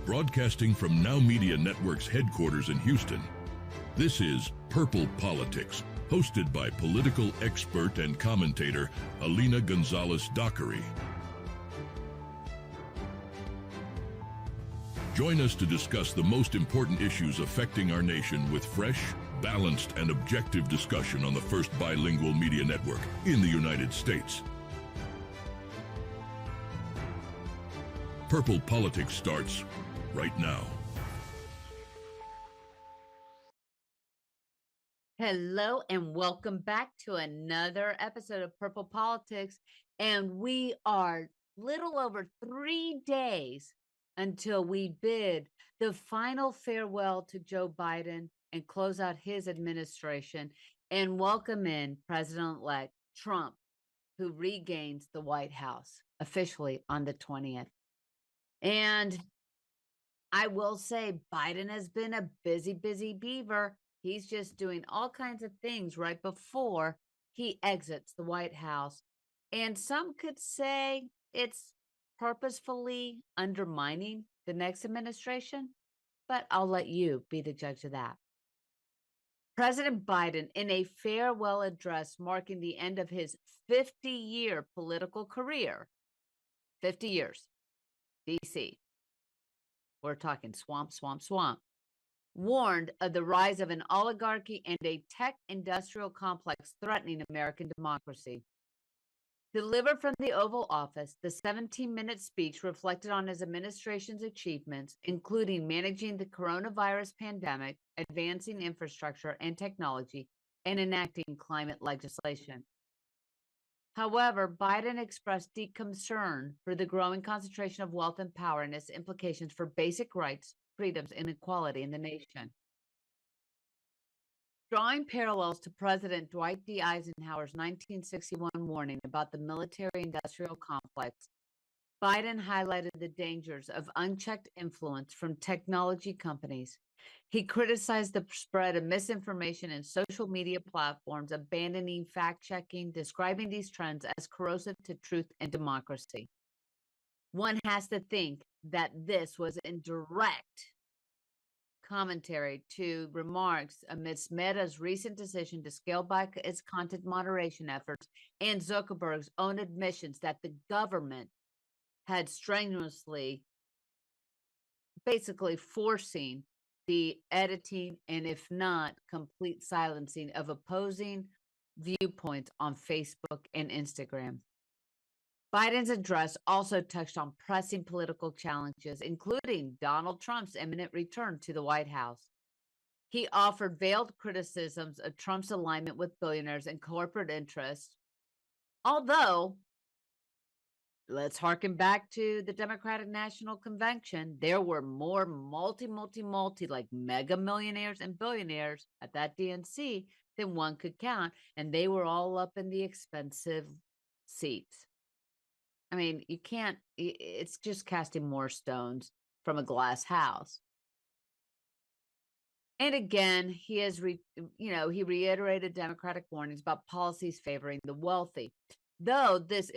Broadcasting from Now Media Network's headquarters in Houston, this is Purple Politics, hosted by political expert and commentator Alina Gonzalez Dockery. Join us to discuss the most important issues affecting our nation with fresh, balanced, and objective discussion on the first bilingual media network in the United States. Purple Politics starts right now. Hello and welcome back to another episode of Purple Politics. And we are little over 3 days until we bid the final farewell to Joe Biden and close out his administration and welcome in President-elect Trump, who regains the White House officially on the 20th. And I will say Biden has been a busy beaver. He's just doing all kinds of things right before he exits the White House. And some could say it's purposefully undermining the next administration, but I'll let you be the judge of that. President Biden, in a farewell address marking the end of his 50-year political career, 50 years, D.C., we're talking swamp, warned of the rise of an oligarchy and a tech industrial complex threatening American democracy. Delivered from the Oval Office, the 17-minute speech reflected on his administration's achievements, including managing the coronavirus pandemic, advancing infrastructure and technology, and enacting climate legislation. However, Biden expressed deep concern for the growing concentration of wealth and power and its implications for basic rights, freedoms, and equality in the nation. Drawing parallels to President Dwight D. Eisenhower's 1961 warning about the military-industrial complex, Biden highlighted the dangers of unchecked influence from technology companies. He criticized the spread of misinformation in social media platforms, abandoning fact-checking, describing these trends as corrosive to truth and democracy. One has to think that this was in direct commentary to remarks amidst Meta's recent decision to scale back its content moderation efforts and Zuckerberg's own admissions that the government had strenuously, basically forcing the editing and, if not, complete silencing of opposing viewpoints on Facebook and Instagram. Biden's address also touched on pressing political challenges, including Donald Trump's imminent return to the White House. He offered veiled criticisms of Trump's alignment with billionaires and corporate interests, although let's harken back to the Democratic National Convention. There were more multi, like mega millionaires and billionaires at that DNC than one could count. And they were all up in the expensive seats. I mean, you can't, it's just casting more stones from a glass house. And again, he has, he reiterated Democratic warnings about policies favoring the wealthy. Though this,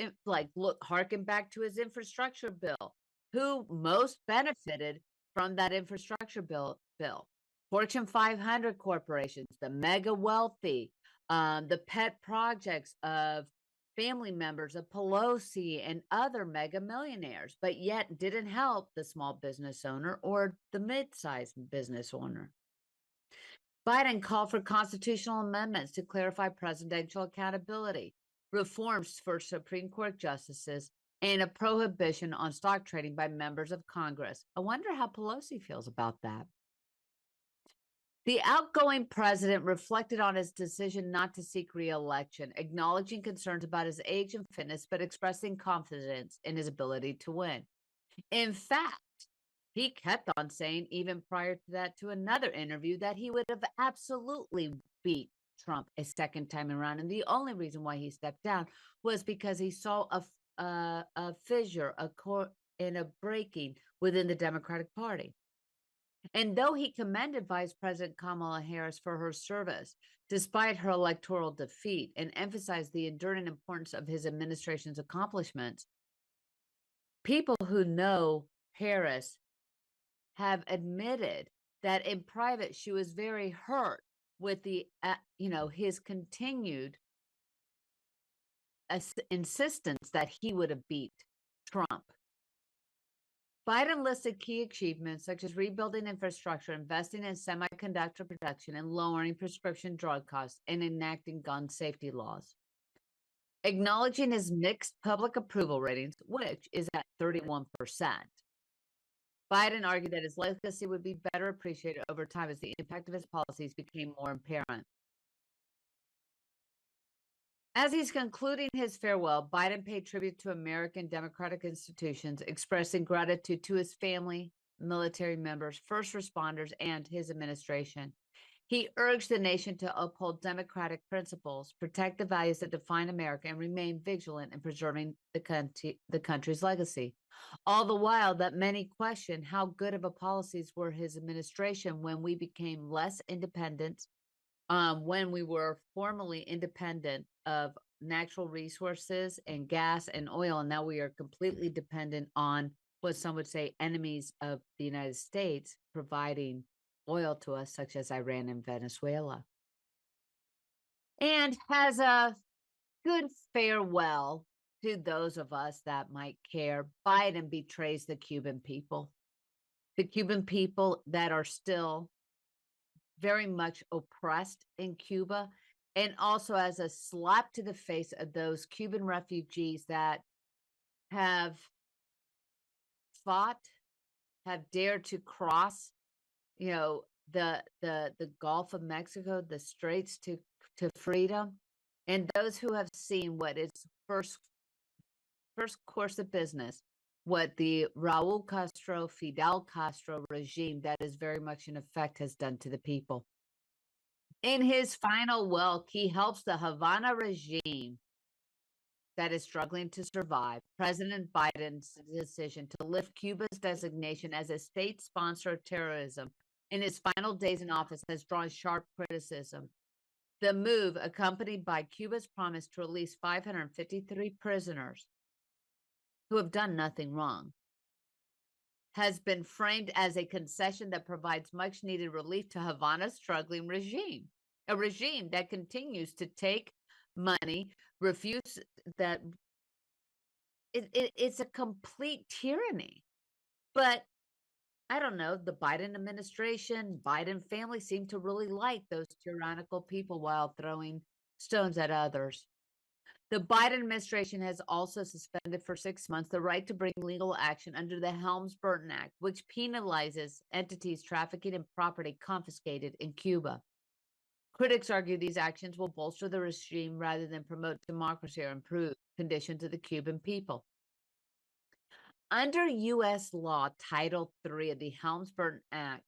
harken back to his infrastructure bill, who most benefited from that infrastructure bill. Fortune 500 corporations, the mega wealthy, the pet projects of family members of Pelosi and other mega millionaires, but yet didn't help the small business owner or the mid-sized business owner. Biden called for constitutional amendments to clarify presidential accountability, reforms for Supreme Court justices, and a prohibition on stock trading by members of Congress. I wonder how Pelosi feels about that. The outgoing president reflected on his decision not to seek re-election, acknowledging concerns about his age and fitness, but expressing confidence in his ability to win. In fact, he kept on saying, even prior to that, to another interview, that he would have absolutely beat Trump a second time around. And the only reason why he stepped down was because he saw a fissure, and a breaking within the Democratic Party. And though he commended Vice President Kamala Harris for her service, despite her electoral defeat, and emphasized the enduring importance of his administration's accomplishments, people who know Harris have admitted that in private she was very hurt with the his continued insistence that he would have beat Trump. Biden listed key achievements such as rebuilding infrastructure, investing in semiconductor production, and lowering prescription drug costs, and enacting gun safety laws. Acknowledging his mixed public approval ratings, which is at 31%. Biden argued that his legacy would be better appreciated over time as the impact of his policies became more apparent. As he's concluding his farewell, Biden paid tribute to American democratic institutions, expressing gratitude to his family, military members, first responders, and his administration. He urged the nation to uphold democratic principles, protect the values that define America, and remain vigilant in preserving the country's legacy. All the while that many question how good of a policies were his administration when we became less independent, when we were formally independent of natural resources and gas and oil, and now we are completely dependent on what some would say enemies of the United States providing oil to us, such as Iran and Venezuela. And has a good farewell to those of us that might care. Biden betrays the Cuban people that are still very much oppressed in Cuba, and also as a slap to the face of those Cuban refugees that have fought, have dared to cross, the Gulf of Mexico, the straits to freedom, and those who have seen what is first course of business, what the Raul Castro, Fidel Castro regime that is very much in effect has done to the people. In his final will, he helps the Havana regime that is struggling to survive. President Biden's decision to lift Cuba's designation as a state sponsor of terrorism in his final days in office has drawn sharp criticism. The move, accompanied by Cuba's promise to release 553 prisoners who have done nothing wrong, has been framed as a concession that provides much needed relief to Havana's struggling regime, a regime that continues to take money, refuse that. It's a complete tyranny. But I don't know, the Biden administration, Biden family seem to really like those tyrannical people while throwing stones at others. The Biden administration has also suspended for 6 months the right to bring legal action under the Helms-Burton Act, which penalizes entities trafficking in property confiscated in Cuba. Critics argue these actions will bolster the regime rather than promote democracy or improve conditions of the Cuban people. Under U.S. law, Title III of the Helms-Burton Act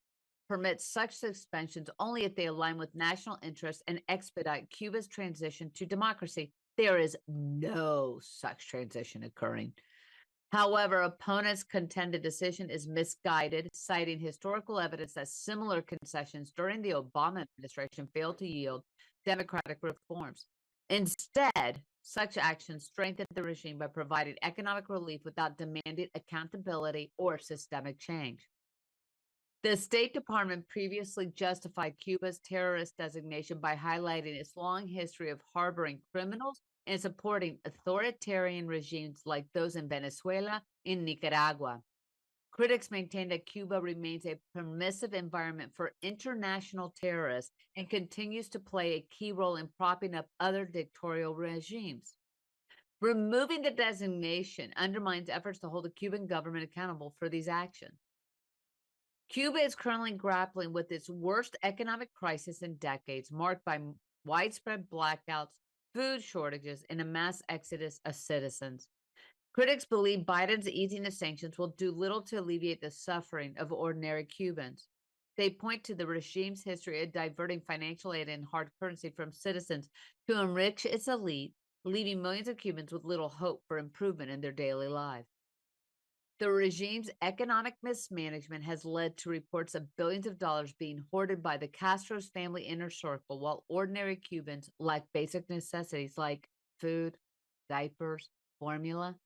permits such suspensions only if they align with national interests and expedite Cuba's transition to democracy. There is no such transition occurring. However, opponents contend the decision is misguided, citing historical evidence that similar concessions during the Obama administration failed to yield democratic reforms. Instead, such actions strengthened the regime by providing economic relief without demanding accountability or systemic change. The State Department previously justified Cuba's terrorist designation by highlighting its long history of harboring criminals and supporting authoritarian regimes like those in Venezuela and Nicaragua. Critics maintain that Cuba remains a permissive environment for international terrorists and continues to play a key role in propping up other dictatorial regimes. Removing the designation undermines efforts to hold the Cuban government accountable for these actions. Cuba is currently grappling with its worst economic crisis in decades, marked by widespread blackouts, food shortages, and a mass exodus of citizens. Critics believe Biden's easing of sanctions will do little to alleviate the suffering of ordinary Cubans. They point to the regime's history of diverting financial aid and hard currency from citizens to enrich its elite, leaving millions of Cubans with little hope for improvement in their daily lives. The regime's economic mismanagement has led to reports of billions of dollars being hoarded by the Castro's family inner circle, while ordinary Cubans lack basic necessities like food, diapers, formula.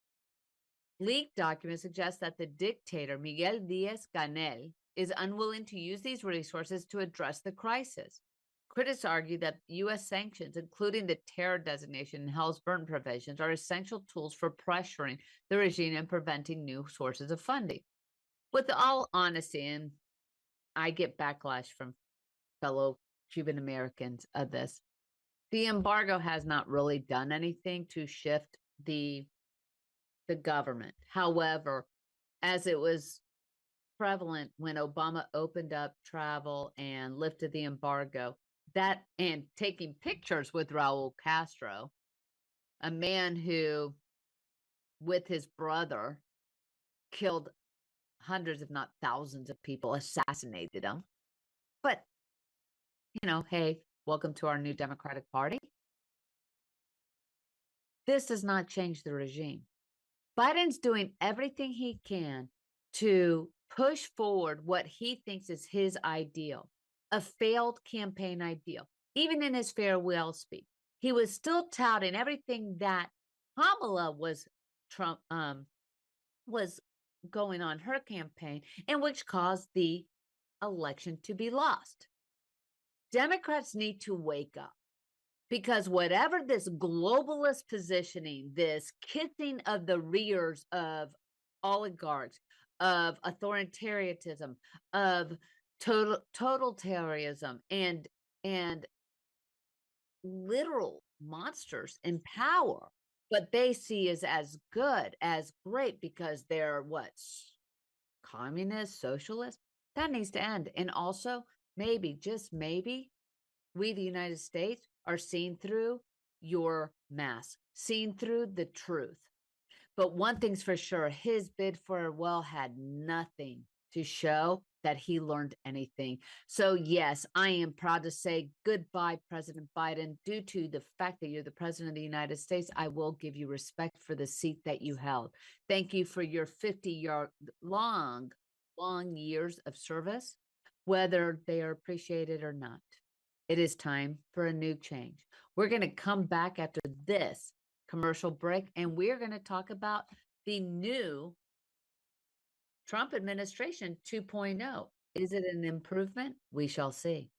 Leaked documents suggest that the dictator Miguel Díaz-Canel is unwilling to use these resources to address the crisis. Critics argue that U.S. sanctions, including the terror designation and Helms-Burton provisions, are essential tools for pressuring the regime and preventing new sources of funding. With all honesty, and I get backlash from fellow Cuban Americans of this, the embargo has not really done anything to shift the government. However, as it was prevalent when Obama opened up travel and lifted the embargo, that and taking pictures with Raul Castro, a man who, with his brother, killed hundreds, if not thousands of people, assassinated them. But, hey, welcome to our new Democratic Party. This does not change the regime. Biden's doing everything he can to push forward what he thinks is his ideal, a failed campaign ideal. Even in his farewell speech, he was still touting everything that Kamala was going on her campaign, and which caused the election to be lost. Democrats need to wake up, because whatever this globalist positioning, this kissing of the rears of oligarchs, of authoritarianism, of totalitarianism, and literal monsters in power, but they see as good, as great, because they're what? Communist, socialist? That needs to end. And also, maybe, just maybe, we, the United States, are seeing through your mask, seeing through the truth. But one thing's for sure, his bid farewell had nothing to show that he learned anything. So yes, I am proud to say goodbye, President Biden. Due to the fact that you're the president of the United States, I will give you respect for the seat that you held. Thank you for your 50-year long years of service, whether they are appreciated or not. It is time for a new change. We're going to come back after this commercial break, and we're going to talk about the new Trump administration 2.0. Is it an improvement? We shall see.